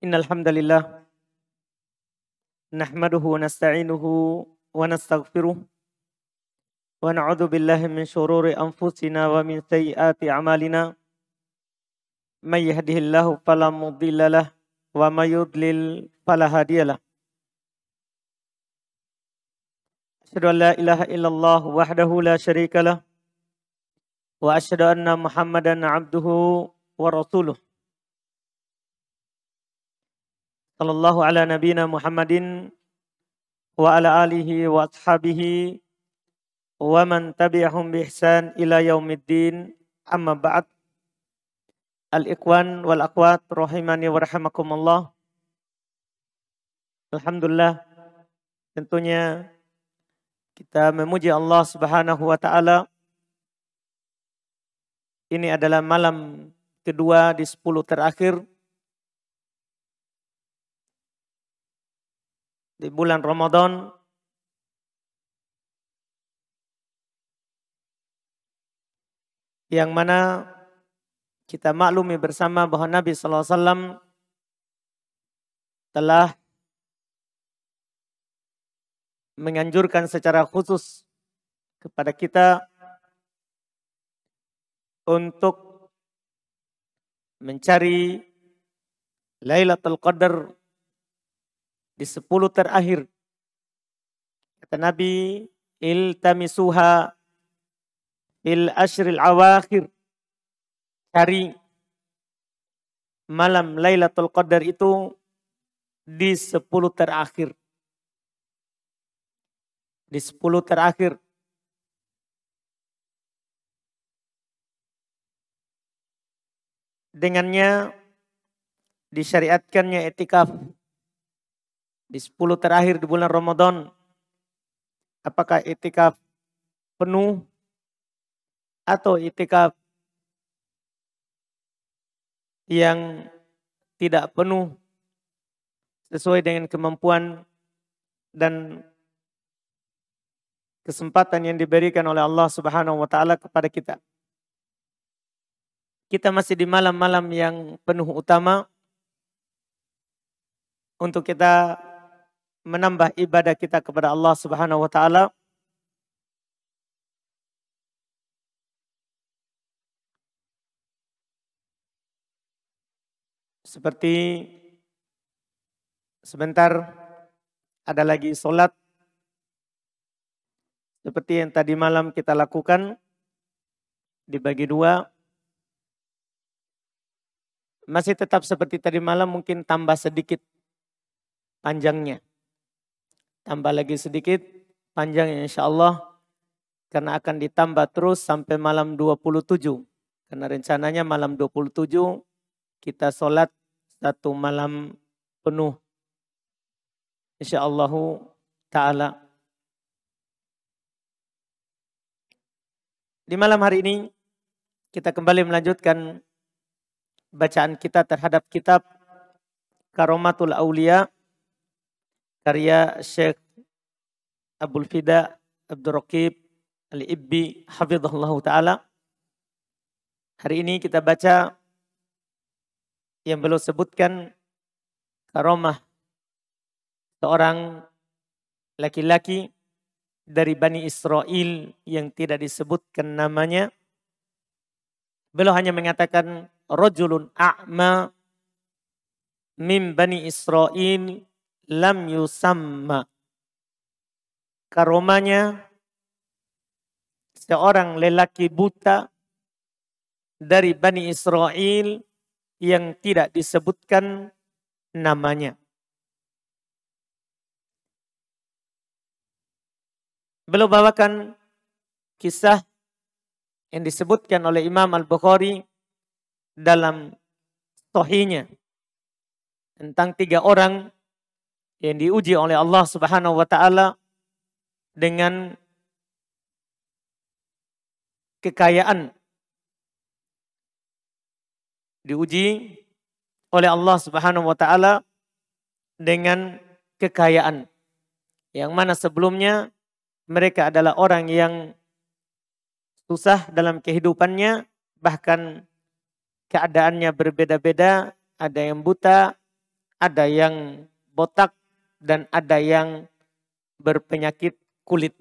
Innal hamdalillah nahmaduhu wa nasta'inuhu wa nastaghfiruh wa na'udzu billahi min syururi anfusina wa min sayyiati a'malina. May yahdihillahu fala mudhillalah wa may yudlil fala hadiyalah. Asyhadu an la ilaha illallah wahdahu la syarikalah wa asyhadu anna Muhammadan 'abduhu wa rasuluh. Sallallahu ala nabiyina Muhammadin wa ala alihi wa ashabihi wa man tabi'ahum bi ihsan ila yaumiddin. Amma ba'd. Al-ikhwan wal akhwat rahimani wa rahimakumullah. Alhamdulillah, tentunya kita memuji Allah Subhanahu wa taala. Ini adalah malam kedua di 10 terakhir di bulan Ramadan, yang mana kita maklumi bersama bahwa Nabi SAW telah menganjurkan secara khusus kepada kita untuk mencari Lailatul Qadar di 10 terakhir. Kata Nabi, iltamisuha fil ashril awakhir. Cari malam Lailatul Qadar itu di 10 terakhir. Di 10 terakhir. Dengannya disyariatkannya i'tikaf di 10 terakhir di bulan Ramadan. Apakah i'tikaf penuh atau i'tikaf yang tidak penuh sesuai dengan kemampuan dan kesempatan yang diberikan oleh Allah Subhanahu wa taala kepada kita. Kita masih di malam-malam yang penuh utama untuk kita menambah ibadah kita kepada Allah Subhanahu wa taala. Seperti sebentar ada lagi sholat seperti yang tadi malam kita lakukan, dibagi dua. Masih tetap seperti tadi malam, mungkin tambah sedikit panjangnya. Tambah lagi sedikit panjangnya insyaAllah. Karena akan ditambah terus sampai malam 27. Karena rencananya malam 27 kita sholat 1 malam penuh. InsyaAllah ta'ala. Di malam hari ini kita kembali melanjutkan bacaan kita terhadap kitab Karomatul Aulia karya Syekh Abdul Fida Abdul Raqib Al-Ibbi hafizahullah ta'ala. Hari ini kita baca yang beliau sebutkan karomah seorang laki-laki dari Bani Israel yang tidak disebutkan namanya. Beliau hanya mengatakan rajulun a'ma min Bani Israel lam yusamma. Karomanya seorang lelaki buta dari Bani Israel yang tidak disebutkan namanya. Beliau bawakan kisah yang disebutkan oleh Imam Al-Bukhari dalam Sahihnya tentang 3 orang yang diuji oleh Allah Subhanahu wa taala dengan kekayaan. Diuji oleh Allah Subhanahu wa taala dengan kekayaan. Yang mana sebelumnya mereka adalah orang yang susah dalam kehidupannya, bahkan keadaannya berbeda-beda, ada yang buta, ada yang botak, dan ada yang berpenyakit kulit.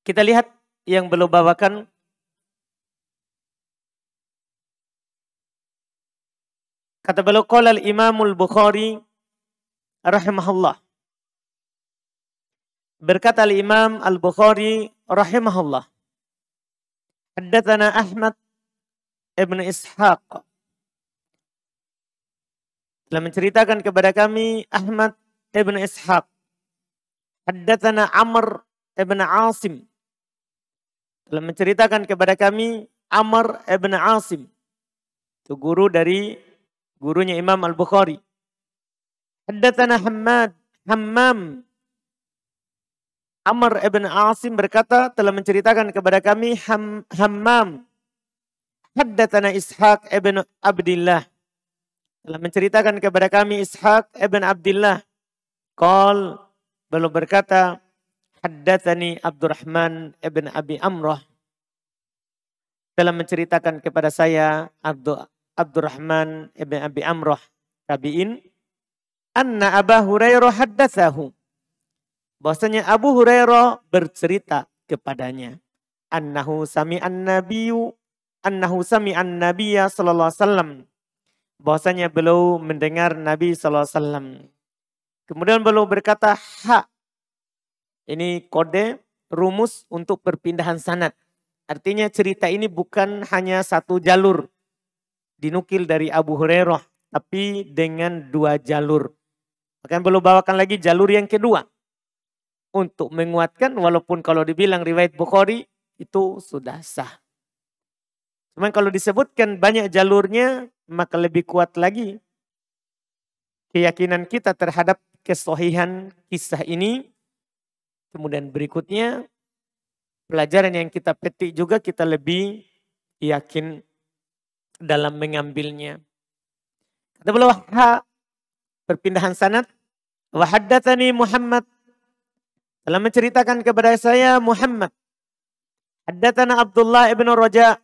Kita lihat yang beliau bawakan. Kata beliau, qala al-Imamul Bukhari rahimahullah. Berkata al-Imam Al-Bukhari rahimahullah. Haddatsana Ahmad ibn Ishaq. Telah menceritakan kepada kami Ahmad ibn Ishaq. Haddatsana Amr ibn Asim. Telah menceritakan kepada kami Amr ibn Asim. Itu guru dari gurunya Imam Al-Bukhari. Haddatsana Hammam. Amr ibn Asim berkata, telah menceritakan kepada kami Hammam. Haddatsana Ishaq ibn Abdillah. Telah menceritakan kepada kami Ishaq ibn Abdillah. Qal, beliau berkata, haddatsani Abdurrahman ibn Abi Amrah. Telah menceritakan kepada saya Abdurrahman ibn Abi Amrah tabi'in, anna Abu Hurairah haddatsahu. Bahwasanya Abu Hurairah bercerita kepadanya, annahu sami'an nabiyya sallallahu alaihi wasallam. Bahwasanya beliau mendengar Nabi sallallahu alaihi wasallam. Kemudian beliau berkata, ha. Ini kode rumus untuk perpindahan sanad. Artinya cerita ini bukan hanya satu jalur dinukil dari Abu Hurairah, tapi dengan dua jalur. Bahkan beliau bawakan lagi jalur yang kedua. Untuk menguatkan, walaupun kalau dibilang riwayat Bukhari itu sudah sah. Cuman kalau disebutkan banyak jalurnya, maka lebih kuat lagi keyakinan kita terhadap kesahihan kisah ini. Kemudian berikutnya, pelajaran yang kita petik juga kita lebih yakin dalam mengambilnya. Kata beliau, perpindahan sanad. Wa haddatsani Muhammad. Telah menceritakan kepada saya Muhammad. Haddatsana Abdullah ibn Raja.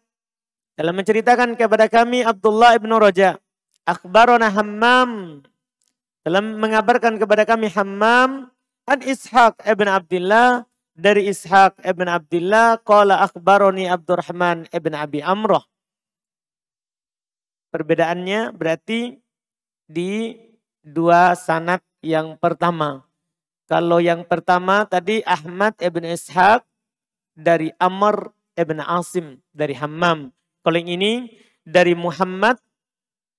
Telah menceritakan kepada kami Abdullah ibn Raja. Akhbarana Hammam. Telah mengabarkan kepada kami Hammam. An Ishaq ibn Abdillah. Dari Ishaq ibn Abdillah. Qala akhbarani Abdurrahman ibn Abi Amrah. Perbedaannya berarti di dua sanad yang pertama. Kalau yang pertama tadi Ahmad ibn Ishaq dari Amr ibn Asim dari Hammam. Kalau yang ini dari Muhammad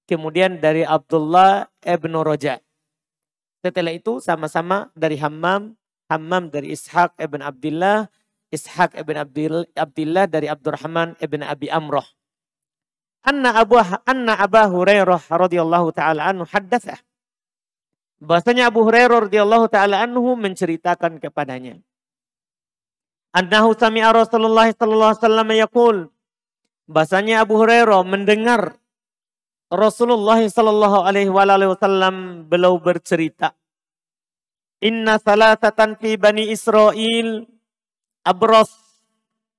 kemudian dari Abdullah ibn Raja. Setelah itu sama-sama dari Hammam. Hammam dari Ishaq ibn Abdillah. Ishaq ibn Abdillah dari Abdurrahman ibn Abi Amrah. Anna Abu Hurairah radhiyallahu taala anhu haddatsah. Bahasanya Abu Hurairah radhiyallahu taala anhu menceritakan kepadanya. Annahu sami'a Rasulullah sallallahu alaihi wasallam yaqul. Bahasanya Abu Hurairah mendengar Rasulullah sallallahu alaihi wasallam beliau bercerita. Inna salatatan fi Bani Israel abras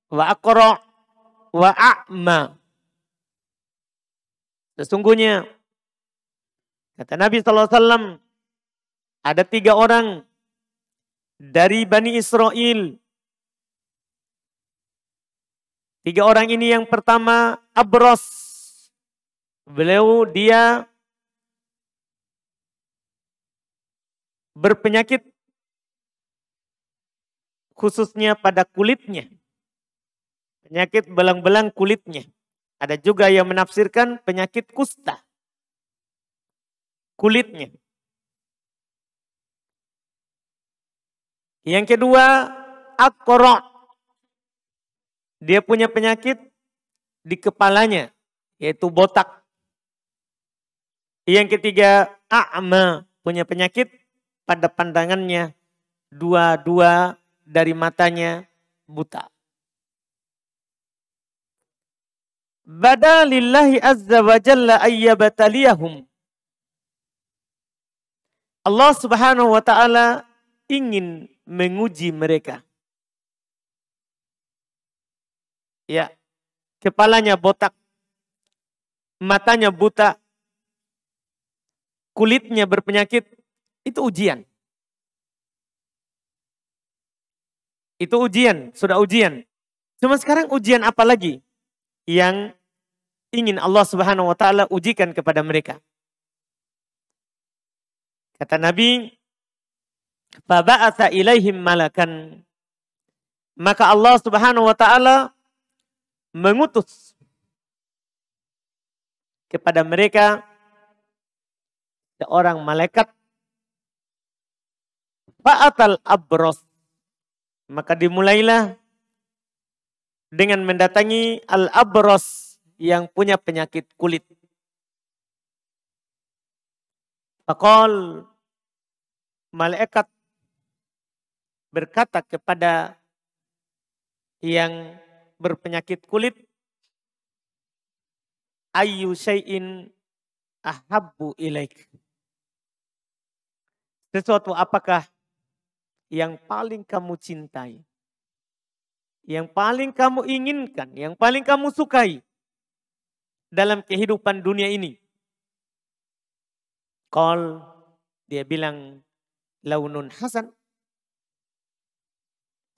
wa aqra wa a'ma. Sesungguhnya kata Nabi sallallahu alaihi wasallam, ada 3 orang dari Bani Israel. 3 orang ini yang pertama abros. Dia berpenyakit khususnya pada kulitnya. Penyakit belang-belang kulitnya. Ada juga yang menafsirkan penyakit kusta. Kulitnya. Yang kedua, aqra. Dia punya penyakit di kepalanya, yaitu botak. Yang ketiga, a'ma. Punya penyakit pada pandangannya. Dua-dua dari matanya buta. Bada lillahi azza wa jalla ayyabataliyahum. Allah subhanahu wa ta'ala ingin menguji mereka. Ya, kepalanya botak, matanya buta. kulitnya berpenyakit, itu ujian. Itu ujian, sudah ujian. Cuma sekarang ujian apa lagi yang ingin Allah Subhanahu wa taala ujikan kepada mereka? Kata Nabi, "Fa ba'atsa ilaihim malakan." Maka Allah Subhanahu wa taala mengutus kepada mereka seorang malaikat, fa'atal abros. Maka dimulailah dengan mendatangi al-abros yang punya penyakit kulit. Faqal, malaikat berkata kepada yang berpenyakit kulit, ayyu syai'in ahabbu ilaik. Sesuatu apakah yang paling kamu cintai, yang paling kamu inginkan, yang paling kamu sukai dalam kehidupan dunia ini? Qal, dia bilang, launun hasan.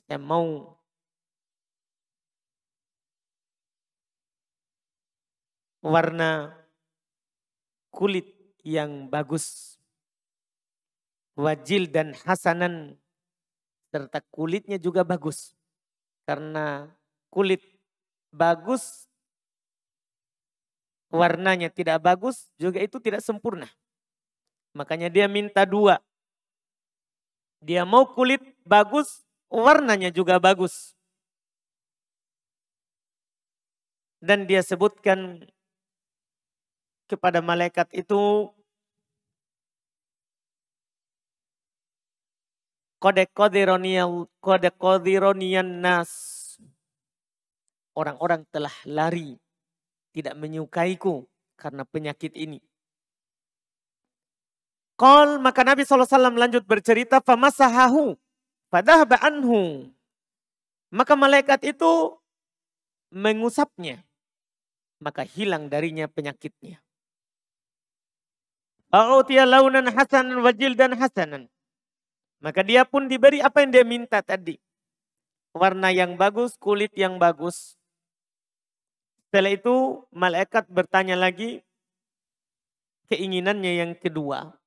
Saya mau warna kulit yang bagus. Wajil dan hasanan, serta kulitnya juga bagus. Karena kulit bagus, warnanya tidak bagus, juga itu tidak sempurna. Makanya dia minta dua. Dia mau kulit bagus, warnanya juga bagus. Dan dia sebutkan kepada malaikat itu, Qad qadironiyan nas. Orang-orang telah lari, tidak menyukaiku karena penyakit ini. Qal, maka Nabi SAW lanjut bercerita, famasahahu fadhahaba anhu. Maka malaikat itu mengusapnya, maka hilang darinya penyakitnya. A'utiya launan hasanan wa jildan hasanan. Maka dia pun diberi apa yang dia minta tadi. Warna yang bagus, kulit yang bagus. Setelah itu malaikat bertanya lagi keinginannya yang kedua.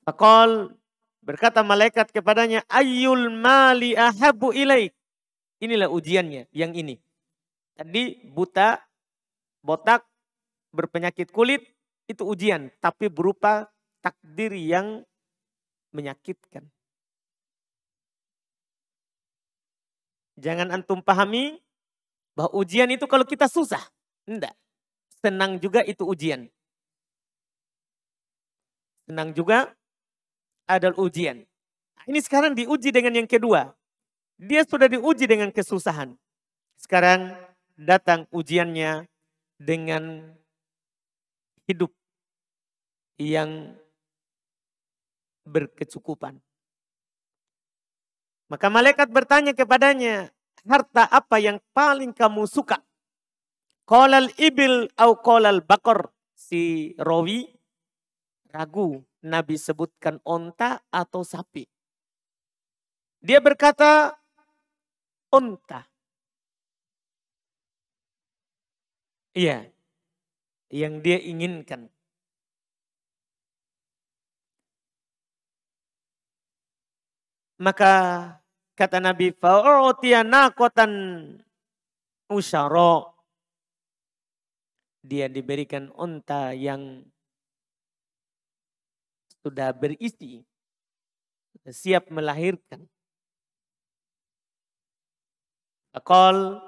Faqal, berkata malaikat kepadanya, ayyul mali ahabu ilaik. Inilah ujiannya yang ini. Tadi buta, botak, berpenyakit kulit, itu ujian. Tapi berupa takdir yang menyakitkan. Jangan antum pahami bahwa ujian itu kalau kita susah. Enggak. Senang juga itu ujian. Senang juga adalah ujian. Ini sekarang diuji dengan yang kedua. Dia sudah diuji dengan kesusahan. Sekarang datang ujiannya dengan hidup yang berkecukupan. Maka malaikat bertanya kepadanya, harta apa yang paling kamu suka? Qalal ibil au qalal bakor. Si rawi ragu Nabi sebutkan onta atau sapi. Dia berkata onta. Iya, yang dia inginkan. Maka kata Nabi, fa'utiya naqatan usyara. Dia diberikan unta yang sudah berisi, sudah siap melahirkan. Aqal,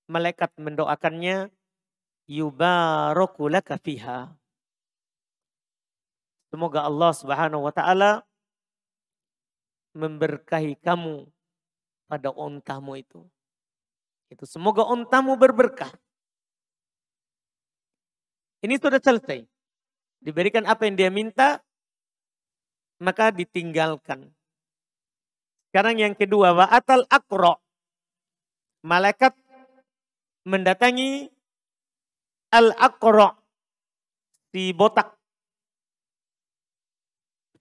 malaikat mendoakannya, yubaraku laka fiha. Semoga Allah Subhanahu wa taala memberkahi kamu pada ontamu itu. Itu semoga ontamu berberkah. Ini sudah selesai. Diberikan apa yang dia minta, maka ditinggalkan. Sekarang yang kedua, wa'atal aqra. Malaikat mendatangi al-aqra, si botak.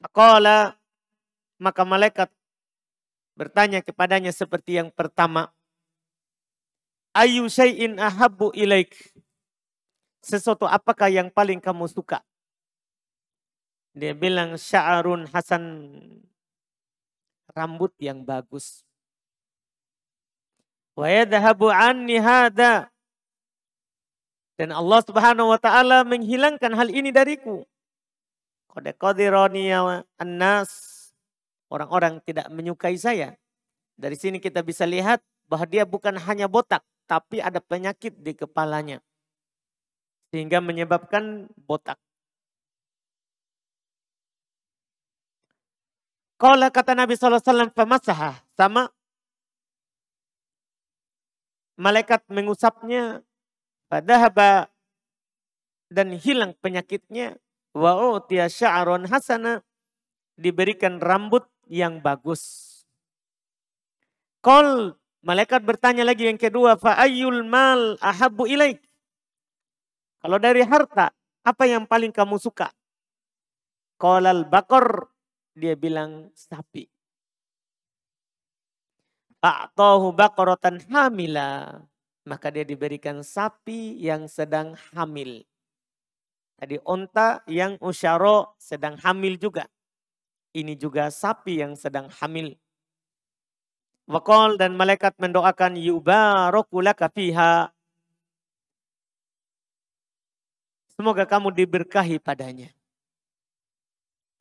Faqala, maka malaikat bertanya kepadanya seperti yang pertama. Ayu syai'in ahabbu ilaik. Sesuatu apakah yang paling kamu suka? Dia bilang sya'arun hasan, rambut yang bagus. Wa yadhabu anni hada. Dan Allah Subhanahu wa taala menghilangkan hal ini dariku. Qad qadirani an-nas. Orang-orang tidak menyukai saya. Dari sini kita bisa lihat bahwa dia bukan hanya botak, tapi ada penyakit di kepalanya. Sehingga menyebabkan botak. Qala, kata Nabi SAW, famasaha, sama malaikat mengusapnya, padahaba, dan hilang penyakitnya, wa utiya sya'ron hasana, diberikan rambut yang bagus. Qal, malaikat bertanya lagi yang kedua, fa ayyul mal ahabbu ilaik. Kalau dari harta, apa yang paling kamu suka? Qalal baqar, dia bilang sapi. A'tahu baqaratan hamila. Maka dia diberikan sapi yang sedang hamil. Tadi onta yang usyaro sedang hamil juga. Ini juga sapi yang sedang hamil. Waqal, dan malaikat mendoakan yubaraku laka fiha. Semoga kamu diberkahi padanya.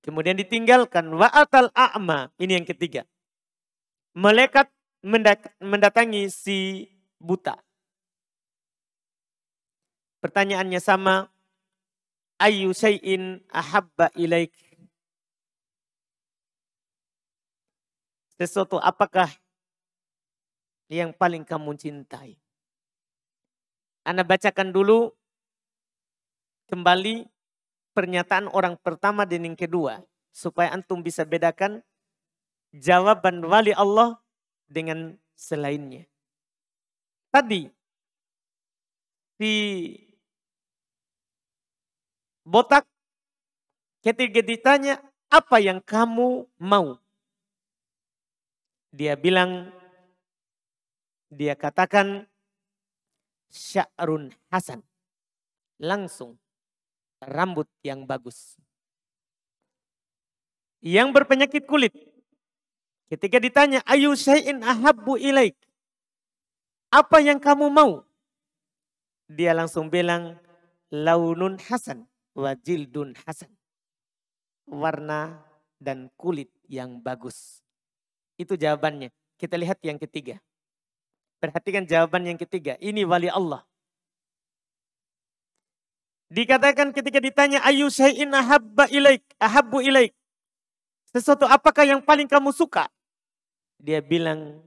Kemudian ditinggalkan wa'atal a'ma. Ini yang ketiga. Malaikat mendatangi si buta. Pertanyaannya sama. Ayu syai'in ahabba ilaik. Sesuatu apakah yang paling kamu cintai? Anda bacakan dulu kembali pernyataan orang pertama dan yang kedua. Supaya antum bisa bedakan jawaban wali Allah dengan selainnya. Tadi si botak ketika ditanya apa yang kamu mau? Dia bilang, dia katakan sya'run hasan. Langsung rambut yang bagus. Yang berpenyakit kulit. Ketika ditanya ayu syai'in ahabbu ilaik. Apa yang kamu mau? Dia langsung bilang launun hasan wa jildun hasan. Warna dan kulit yang bagus. Itu jawabannya. Kita lihat yang ketiga. Perhatikan jawaban yang ketiga. Ini wali Allah. Dikatakan ketika ditanya ayu syai'in ahabbu ilaik. Sesuatu apakah yang paling kamu suka? Dia bilang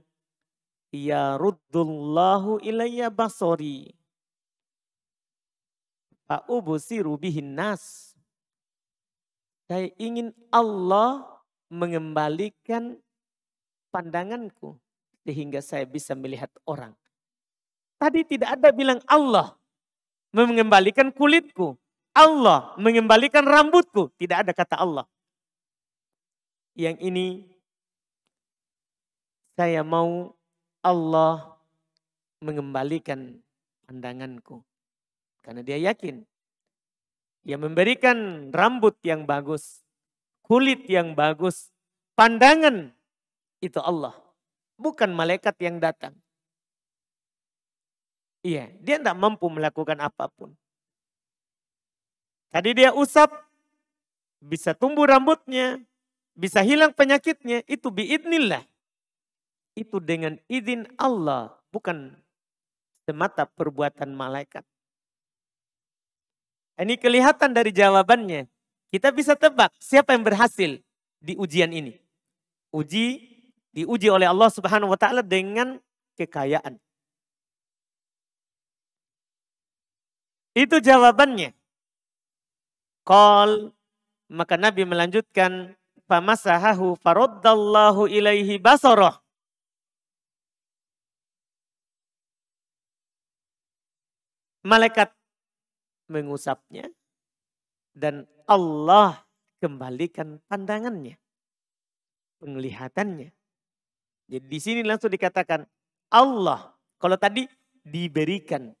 ya ruddullahu ilayya basori. Fa'ubsiru bihin nas. Saya ingin Allah mengembalikan pandanganku sehingga saya bisa melihat orang. Tadi tidak ada bilang Allah mengembalikan kulitku. Allah mengembalikan rambutku. Tidak ada kata Allah. Yang ini saya mau Allah mengembalikan pandanganku. Karena dia yakin. Dia memberikan rambut yang bagus. Kulit yang bagus. Pandangan itu Allah. Bukan malaikat yang datang. Iya, dia tidak mampu melakukan apapun. Tadi dia usap, bisa tumbuh rambutnya, bisa hilang penyakitnya, itu biidnillah. Itu dengan izin Allah, bukan semata perbuatan malaikat. Ini kelihatan dari jawabannya. Kita bisa tebak siapa yang berhasil di ujian ini. Diuji oleh Allah Subhanahu wa taala dengan kekayaan. Itu jawabannya. Qal, maka Nabi melanjutkan, famasahahu faraddallahu ilaihi basarah. Malaikat mengusapnya dan Allah kembalikan pandangannya, penglihatannya. Jadi di sini langsung dikatakan Allah. Kalau tadi diberikan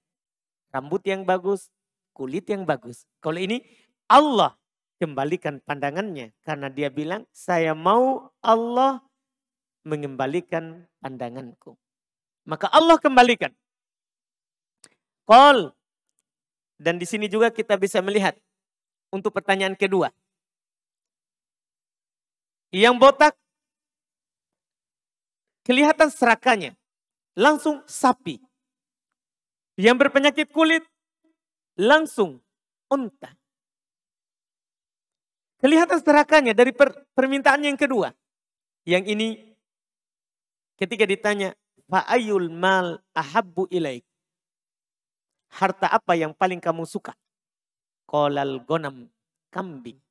rambut yang bagus, kulit yang bagus. Kalau ini Allah kembalikan pandangannya. Karena dia bilang, saya mau Allah mengembalikan pandanganku. Maka Allah kembalikan. Qol. Dan di sini juga kita bisa melihat untuk pertanyaan kedua. Yang botak kelihatan serakanya langsung sapi. Yang berpenyakit kulit langsung unta. Kelihatan serakanya dari permintaan yang kedua. Yang ini ketika ditanya, fa'ayul mal ahabbu ilaik. Harta apa yang paling kamu suka? Qolal gonam, kambing.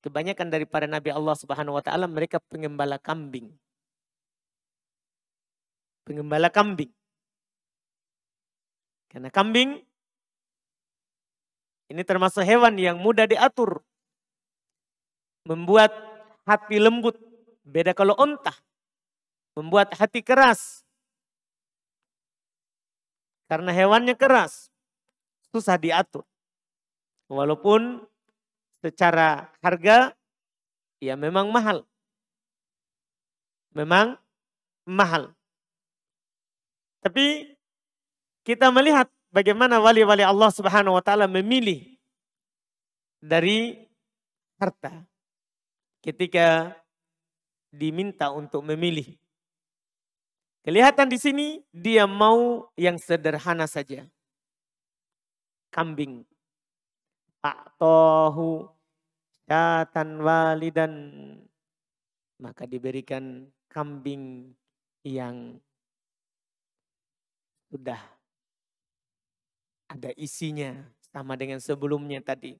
Kebanyakan daripada Nabi Allah Subhanahu wa taala mereka pengembala kambing. Pengembala kambing. Karena kambing ini termasuk hewan yang mudah diatur. Membuat hati lembut. Beda kalau unta. Membuat hati keras. Karena hewannya keras. Susah diatur. Walaupun secara harga, ya memang mahal. Memang mahal. Tapi kita melihat bagaimana wali-wali Allah Subhanahu wa taala memilih dari harta ketika diminta untuk memilih. Kelihatan di sini dia mau yang sederhana saja. Kambing. A'tohu syatan walidan. Maka diberikan kambing yang sudah ada isinya sama dengan sebelumnya tadi.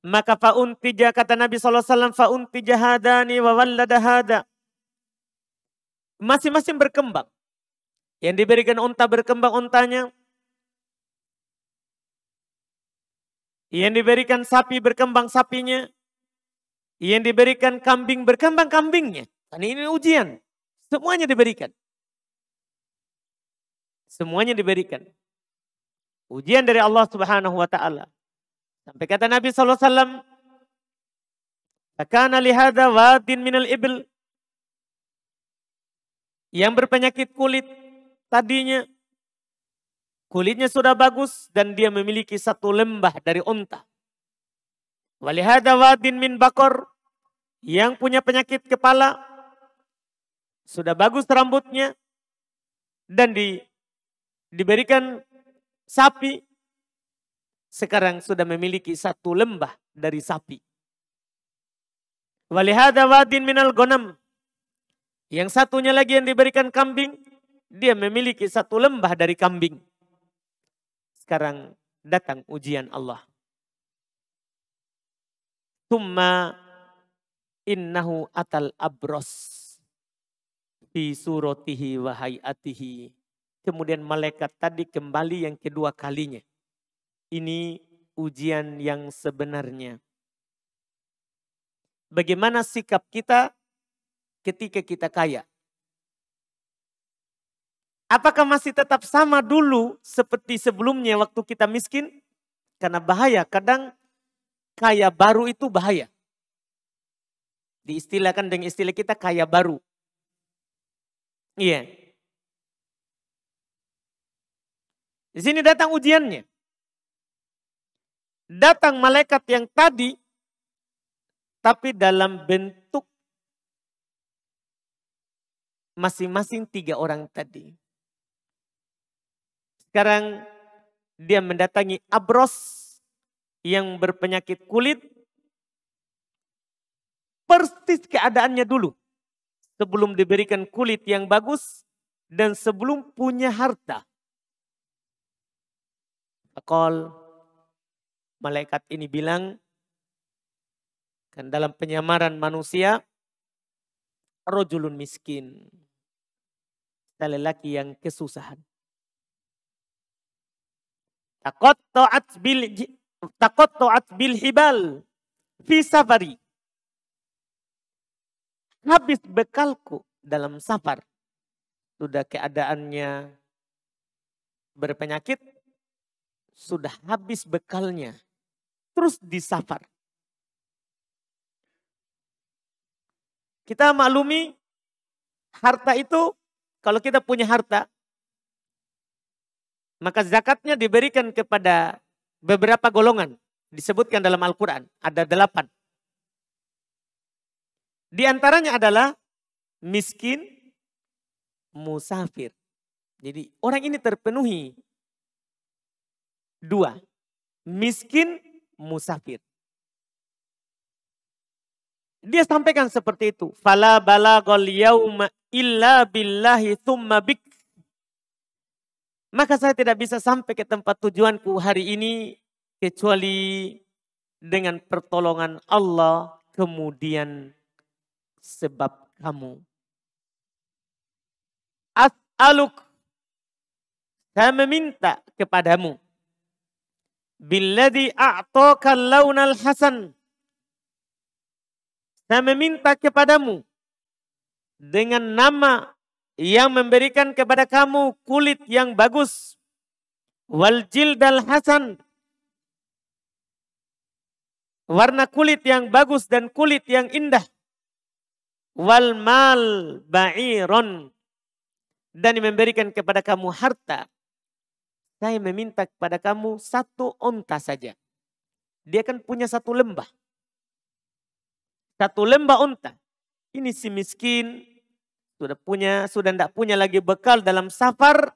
Maka fa'untija kata Nabi SAW, fa'untija hadani wa wallada hada. Masing-masing berkembang. Yang diberikan unta berkembang untanya. Yang diberikan sapi berkembang sapinya. Yang diberikan kambing berkembang kambingnya. Karena ini ujian. Semuanya diberikan. Semuanya diberikan. Ujian dari Allah Subhanahu wa taala. Sampai kata Nabi sallallahu alaihi wasallam, "Fakana li hadza wadin minal ibil." Yang berpenyakit kulit tadinya kulitnya sudah bagus dan dia memiliki satu lembah dari unta. Wa li hadza wadin min bakor. Yang punya penyakit kepala sudah bagus rambutnya dan diberikan sapi, sekarang sudah memiliki satu lembah dari sapi. Walihada wadin minal gonam. Yang satunya lagi yang diberikan kambing, dia memiliki satu lembah dari kambing. Sekarang datang ujian Allah. Tumma innahu atal abros fi suratihi wa hayatihi. Kemudian malaikat tadi kembali yang kedua kalinya. Ini ujian yang sebenarnya. Bagaimana sikap kita ketika kita kaya? Apakah masih tetap sama dulu seperti sebelumnya waktu kita miskin? Karena bahaya, kadang kaya baru itu bahaya. Diistilahkan dengan istilah kita kaya baru. Iya. Di sini datang ujiannya. Datang malaikat yang tadi, tapi dalam bentuk masing-masing 3 orang tadi. Sekarang dia mendatangi abros yang berpenyakit kulit. Persis keadaannya dulu. Sebelum diberikan kulit yang bagus dan sebelum punya harta. Akal malaikat ini bilang, kan dalam penyamaran manusia, rojulun miskin. Lelaki yang kesusahan. taqatta'at bil hibal fi safari. Habis bekalku dalam safar. Sudah keadaannya berpenyakit, sudah habis bekalnya. Terus di safar. Kita maklumi harta itu, kalau kita punya harta, maka zakatnya diberikan kepada beberapa golongan. Disebutkan dalam Al-Quran. Ada 8. Di antaranya adalah miskin, musafir. Jadi orang ini terpenuhi 2. Miskin, musafir. Dia sampaikan seperti itu. Fala balaghal yauma illa billahi thumma bik. Maka saya tidak bisa sampai ke tempat tujuanku hari ini kecuali dengan pertolongan Allah, kemudian sebab kamu. As'aluk, saya meminta kepadamu. Billadhi a'taka launal hasan. Saya meminta kepadamu dengan nama yang memberikan kepada kamu kulit yang bagus. Wal jildal hasan. Warna kulit yang bagus dan kulit yang indah. Wal mal ba'iron. Dan memberikan kepada kamu harta. Saya meminta kepada kamu 1 onta saja. Dia kan punya 1 lembah. 1 lembah onta. Ini si miskin. Sudah tidak punya lagi bekal dalam safar.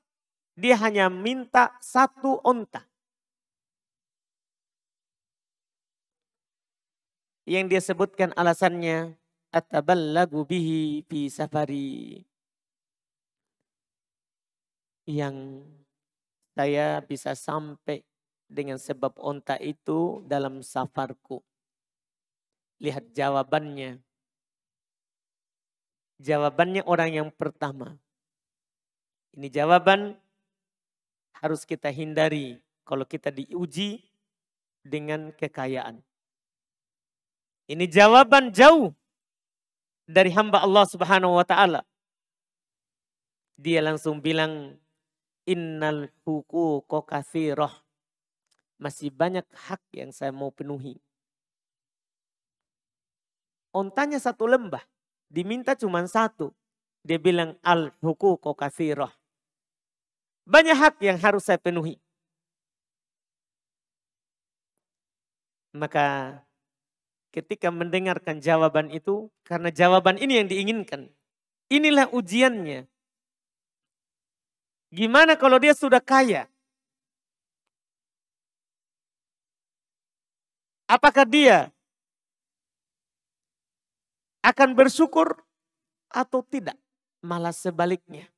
Dia hanya minta 1 onta. Yang dia sebutkan alasannya. Ataballagu bihi fi safari. Yang saya bisa sampai dengan sebab onta itu dalam safarku. Lihat jawabannya. Jawabannya orang yang pertama. Ini jawaban harus kita hindari kalau kita diuji dengan kekayaan. Ini jawaban jauh dari hamba Allah Subhanahu wa taala. Dia langsung bilang, innal huquqa katsirah. Masih banyak hak yang saya mau penuhi. Ontanya 1 lembah. Diminta cuma 1. Dia bilang al huququ katsirah. Banyak hak yang harus saya penuhi. Maka ketika mendengarkan jawaban itu, karena jawaban ini yang diinginkan. Inilah ujiannya. Gimana kalau dia sudah kaya? Apakah dia akan bersyukur atau tidak? Malah sebaliknya.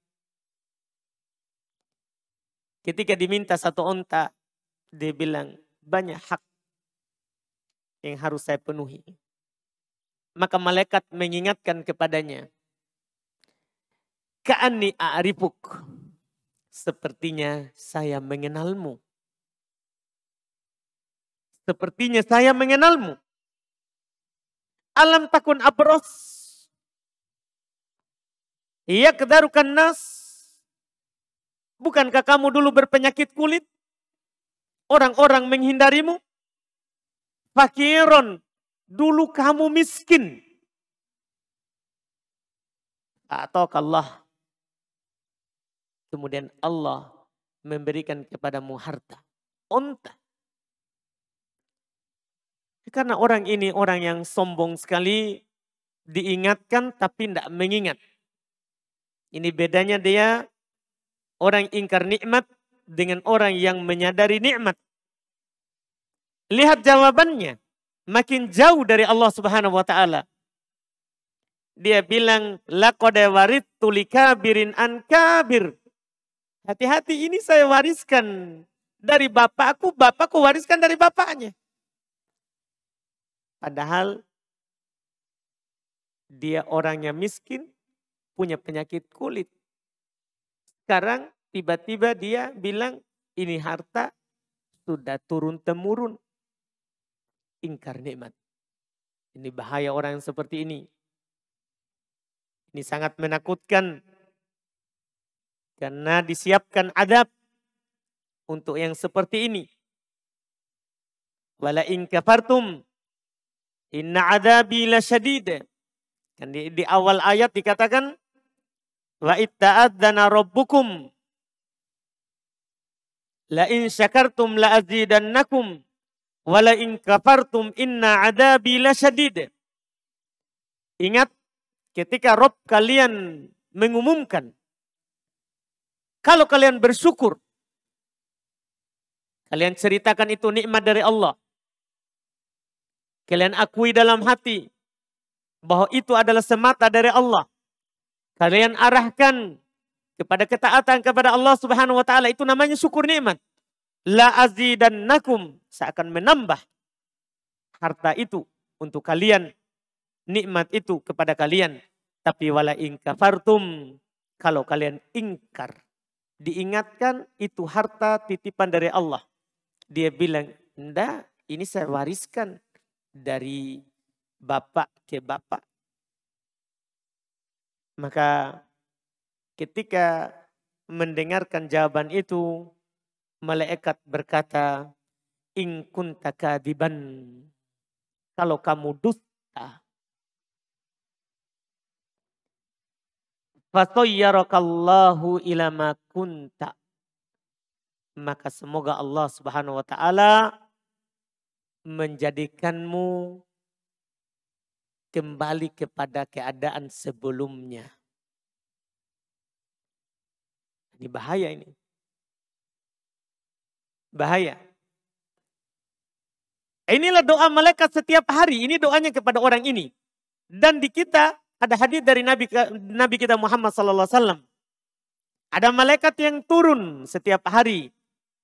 Ketika diminta 1 onta, dia bilang banyak hak yang harus saya penuhi. Maka malaikat mengingatkan kepadanya. Ka'anni a'rifuk. Sepertinya saya mengenalmu. Sepertinya saya mengenalmu. Alam takun abros. Iya kedarukan nas. Bukankah kamu dulu berpenyakit kulit? Orang-orang menghindarimu. Fakiron. Dulu kamu miskin. Atau Allah. Kemudian Allah memberikan kepadamu harta. Onta. Karena orang ini orang yang sombong sekali. Diingatkan tapi tidak mengingat. Ini bedanya dia orang ingkar nikmat dengan orang yang menyadari nikmat. Lihat jawabannya. Makin jauh dari Allah Subhanahu wa taala. Dia bilang laqad warittu likabirin an kabir. Hati-hati, ini saya wariskan dari bapakku wariskan dari bapaknya. Padahal dia orangnya miskin, punya penyakit kulit. Sekarang tiba-tiba dia bilang ini harta sudah turun-temurun. ingkar nikmat. Ini bahaya orang yang seperti ini. Ini sangat menakutkan. Karena disiapkan adab untuk yang seperti ini. Wala in kafartum inna adabi lasyadid. Kan di awal ayat dikatakan wa itta'adzana rabbukum la in syakartum la azidannakum wa la in kafartum inna adabi lasyadid. Ingat ketika Rabb kalian mengumumkan kalau kalian bersyukur, kalian ceritakan itu nikmat dari Allah. Kalian akui dalam hati bahwa itu adalah semata dari Allah. Kalian arahkan kepada ketaatan kepada Allah Subhanahu wa taala, itu namanya syukur nikmat. La azidannakum, saya akan menambah harta itu untuk kalian, nikmat itu kepada kalian. Tapi wala in kafartum, kalau kalian ingkar, diingatkan itu harta titipan dari Allah. Dia bilang, enggak, ini saya wariskan dari bapak ke bapak. Maka ketika mendengarkan jawaban itu, malaikat berkata, in kunta kadiban, kalau kamu dusta, fasayyarakallahu ila ma kunta, maka semoga Allah Subhanahu wa taala menjadikanmu kembali kepada keadaan sebelumnya. Ini bahaya ini. Bahaya. Inilah doa malaikat setiap hari. Ini doanya kepada orang ini. Dan di kita ada hadis dari Nabi kita Muhammad SAW. Ada malaikat yang turun setiap hari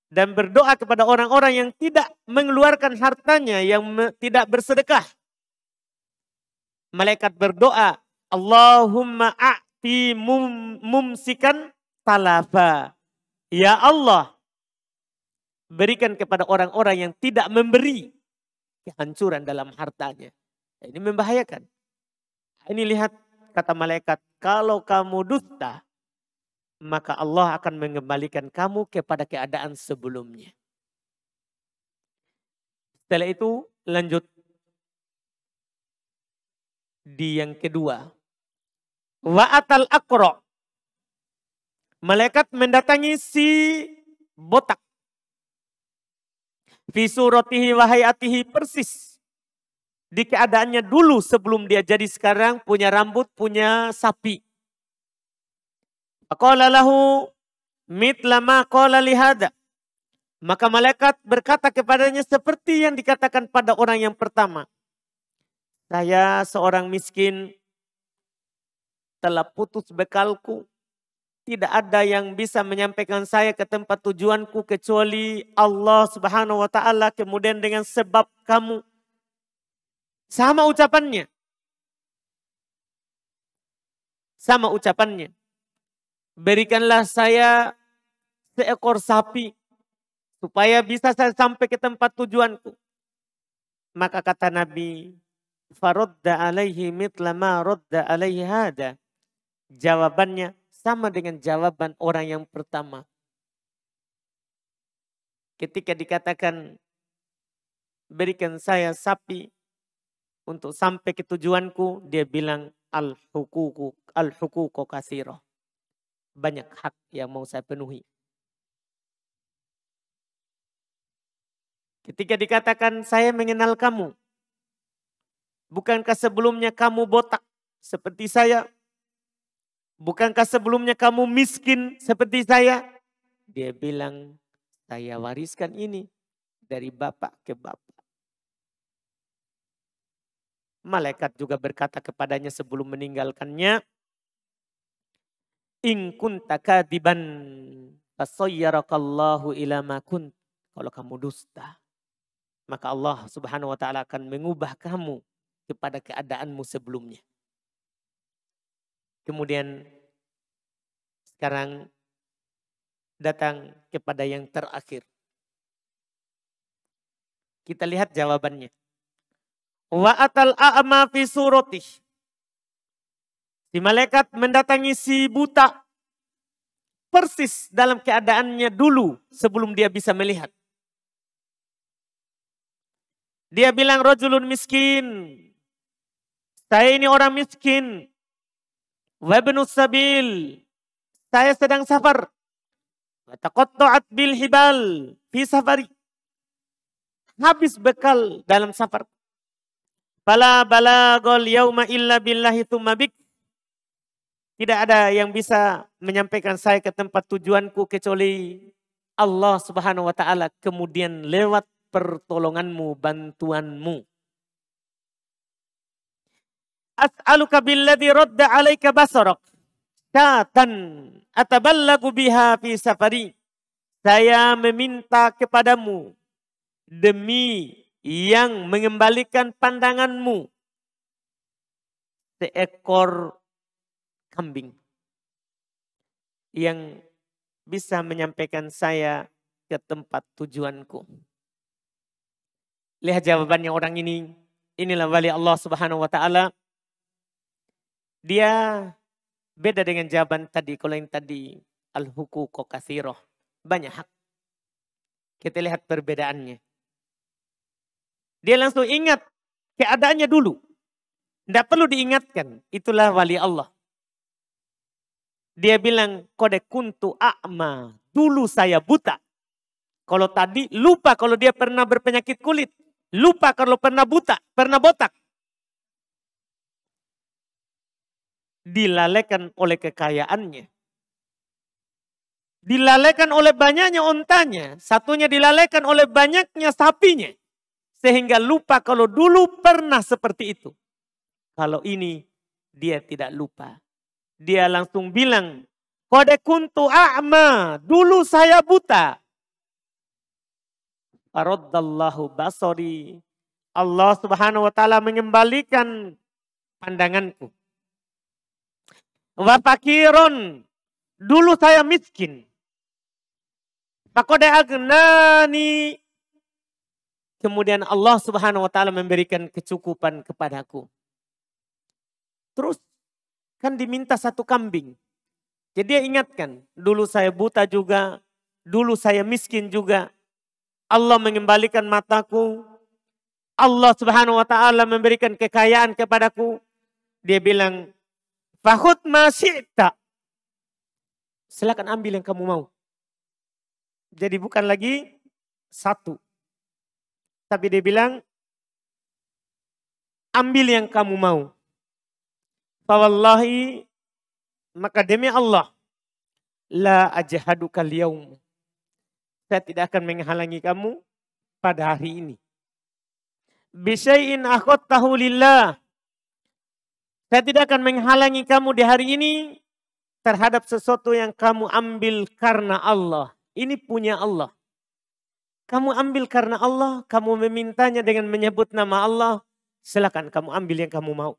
dan berdoa kepada orang-orang yang tidak mengeluarkan hartanya, yang tidak bersedekah. Malaikat berdoa, Allahumma a'ti mumsikan talafa. Ya Allah, berikan kepada orang-orang yang tidak memberi kehancuran dalam hartanya. Ini membahayakan. Ini lihat kata malaikat, kalau kamu dusta, maka Allah akan mengembalikan kamu kepada keadaan sebelumnya. Setelah itu lanjut di yang kedua. Wa'atal aqra. Malaikat mendatangi si botak. Fi suratihi wa hayatihi, persis di keadaannya dulu sebelum dia jadi sekarang, punya rambut, punya sapi. Qala lahu mithla ma qala li hadza. Maka malaikat berkata kepadanya seperti yang dikatakan pada orang yang pertama. Saya seorang miskin, telah putus bekalku. Tidak ada yang bisa menyampaikan saya ke tempat tujuanku kecuali Allah Subhanahu wa taala, kemudian dengan sebab kamu. Sama ucapannya. Sama ucapannya. Berikanlah saya seekor sapi supaya bisa saya sampai ke tempat tujuanku. Maka kata Nabi, faradda alaihi mithla ma radda alaihi hada. Jawabannya sama dengan jawaban orang yang pertama. Ketika dikatakan berikan saya sapi untuk sampai ke tujuanku, dia bilang al-huququ katsira. Banyak hak yang mau saya penuhi. Ketika dikatakan saya mengenal kamu, bukankah sebelumnya kamu botak seperti saya? Bukankah sebelumnya kamu miskin seperti saya? Dia bilang, saya wariskan ini dari bapak ke bapak. Malaikat juga berkata kepadanya sebelum meninggalkannya, in kunta kadiban fasayyarakallahu ila ma kunt. Kalau kamu dusta, maka Allah Subhanahu wa taala akan mengubah kamu kepada keadaanmu sebelumnya. Kemudian sekarang datang kepada yang terakhir. Kita lihat jawabannya. Wa atal a'ma fi surati. Si malaikat mendatangi si buta persis dalam keadaannya dulu sebelum dia bisa melihat. Dia bilang rajulun miskin. Saya ini orang miskin. Wa ibnus sabil. Saya sedang safar. Wa taqatta'at bil hibal fi safari. Habis bekal dalam safar. Fala balagol yauma illa billahi tsumma bik. Tidak ada yang bisa menyampaikan saya ke tempat tujuanku kecuali Allah Subhanahu wa taala, kemudian lewat pertolonganmu, bantuanmu. As'aluka billadzi radda 'alaika basarak. Syatan ataballagu biha fi safari. Saya meminta kepadamu demi yang mengembalikan pandanganmu seekor kambing yang bisa menyampaikan saya ke tempat tujuanku. Lihat jawabannya orang ini. Inilah wali Allah Subhanahu wa taala. Dia beda dengan jawaban tadi. Kalau yang tadi al-huququ katsirah, banyak hak. Kita lihat perbedaannya. Dia langsung ingat keadaannya dulu. Tidak perlu diingatkan. Itulah wali Allah. Dia bilang, kode kuntu a'ma. Dulu saya buta. Kalau tadi lupa kalau dia pernah berpenyakit kulit. Lupa kalau pernah buta, pernah botak. Dilalaikan oleh kekayaannya. Dilalaikan oleh banyaknya ontanya. Satunya dilalaikan oleh banyaknya sapinya. Sehingga lupa kalau dulu pernah seperti itu. Kalau ini dia tidak lupa. Dia langsung bilang, qad kuntu a'ma, dulu saya buta. Faraddallahu basari. Allah Subhanahu wa taala mengembalikan pandanganku. Wa fakiron, dulu saya miskin. Faqad aghnani. Kemudian Allah Subhanahu wa taala memberikan kecukupan kepadaku. Terus kan diminta satu kambing. Jadi dia ingatkan, dulu saya buta juga, dulu saya miskin juga. Allah mengembalikan mataku. Allah Subhanahu wa taala memberikan kekayaan kepadaku. Dia bilang, "Fakhudh ma syi'ta." Silakan ambil yang kamu mau. Jadi bukan lagi satu. Tapi dia bilang, ambil yang kamu mau. Fawallahi, maka demi Allah, la ajhaduka al-yaum. Saya tidak akan menghalangi kamu pada hari ini. Bisyai'in akhadtahu lillah. Saya tidak akan menghalangi kamu di hari ini terhadap sesuatu yang kamu ambil karena Allah. Ini punya Allah. Kamu ambil karena Allah, kamu memintanya dengan menyebut nama Allah. Silakan kamu ambil yang kamu mau.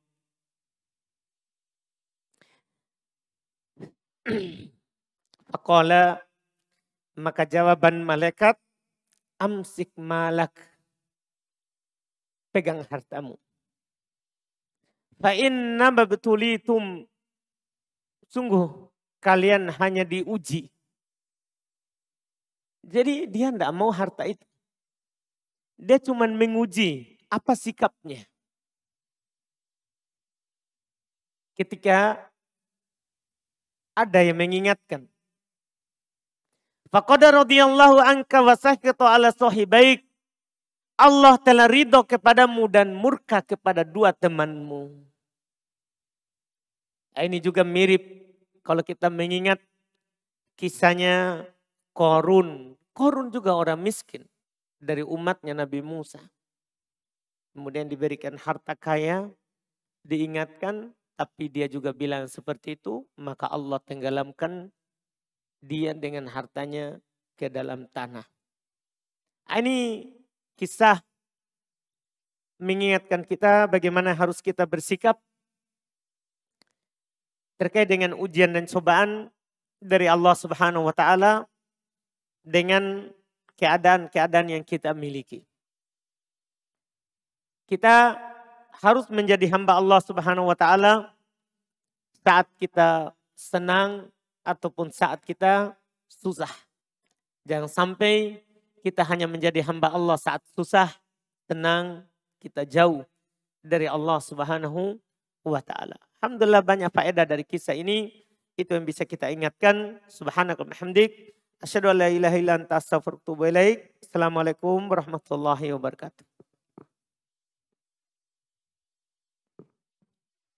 Faqala, maka jawaban malaikat, amsik malak. Pegang hartamu. Fa inna mabtulitum. Sungguh kalian hanya diuji. Jadi dia tidak mau harta itu. Dia cuma menguji apa sikapnya. Ketika ada yang mengingatkan. Faqad radhiyallahu anka wa sakhata ala sahibaik. Allah telah ridho kepadamu dan murka kepada dua temanmu. Nah, ini juga mirip kalau kita mengingat kisahnya Qarun. Qarun juga orang miskin dari umatnya Nabi Musa. Kemudian diberikan harta kaya, diingatkan, tapi dia juga bilang seperti itu, maka Allah tenggelamkan dia dengan hartanya ke dalam tanah. Ini kisah mengingatkan kita bagaimana harus kita bersikap terkait dengan ujian dan cobaan dari Allah Subhanahu wa taala dengan keadaan-keadaan yang kita miliki. Kita harus menjadi hamba Allah Subhanahu wa taala saat kita senang ataupun saat kita susah. Jangan sampai kita hanya menjadi hamba Allah saat susah, tenang, kita jauh dari Allah Subhanahu wa taala. Alhamdulillah banyak faedah dari kisah ini. Itu yang bisa kita ingatkan. Subhanakallahumma hamdik. Asyhadu an la ilaha illa anta astaghfiruka wa atubu ilaik. Assalamualaikum warahmatullahi wabarakatuh.